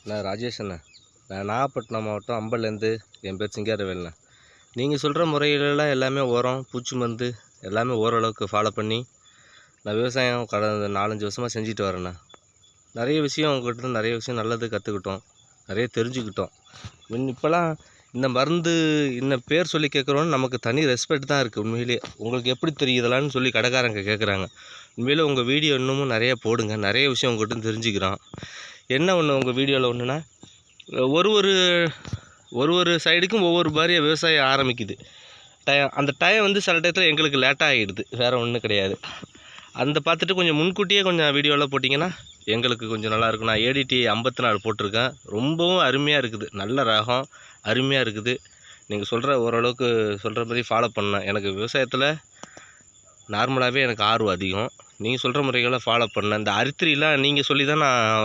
நான் ராஜேஷ் அண்ணா. நான் நாகப்பட்டினம் மாவட்டம் அம்பல்லேருந்து. என் பேர் சிங்காரவேலுண்ணா. நீங்கள் சொல்கிற முறையிலலாம் எல்லாமே உரம், பூச்சி மருந்து எல்லாமே ஓரளவுக்கு ஃபாலோ பண்ணி நான் விவசாயம் கடந்த 4-5 வருஷமாக செஞ்சுட்டு வரேண்ணா. நிறைய விஷயம் உங்கள்கிட்ட நிறைய விஷயம் நல்லது கற்றுக்கிட்டோம், நிறைய தெரிஞ்சுக்கிட்டோம். இப்போலாம் இந்த மருந்து இன்னும் பேர் சொல்லி கேட்குறோன்னு நமக்கு தனி ரெஸ்பெக்ட் தான் இருக்குது. உண்மையிலேயே உங்களுக்கு எப்படி தெரியுதலான்னு சொல்லி கடைக்காரங்க கேட்குறாங்க. உண்மையிலே உங்கள் வீடியோ இன்னமும் நிறைய போடுங்க, நிறைய விஷயம் உங்கள்கிட்ட தெரிஞ்சுக்கிறோம். என்ன ஒன்று உங்கள் வீடியோவில் ஒன்றுனா, ஒரு சைடுக்கும் ஒவ்வொரு மாதிரியாக விவசாயம் ஆரம்பிக்குது. அந்த டைம் வந்து சில டயத்தில் எங்களுக்கு லேட்டாக ஆகிடுது, வேறு ஒன்றும் கிடையாது. அந்த பார்த்துட்டு கொஞ்சம் முன்கூட்டியே கொஞ்சம் வீடியோலாம் போட்டிங்கன்னா எங்களுக்கு கொஞ்சம் நல்லாயிருக்கும். நான் ADT 54 போட்டிருக்கேன், ரொம்பவும் அருமையாக இருக்குது, நல்ல ரகம், அருமையாக இருக்குது. நீங்கள் சொல்கிற ஓரளவுக்கு சொல்கிற மாதிரி ஃபாலோ பண்ணேன். எனக்கு விவசாயத்தில் நார்மலாகவே எனக்கு ஆர்வம் அதிகம். நீங்கள் சொல்கிற முறைகளை ஃபாலோ பண்ணேன். இந்த அரித்திரிலாம் நீங்கள் சொல்லி தான் நான்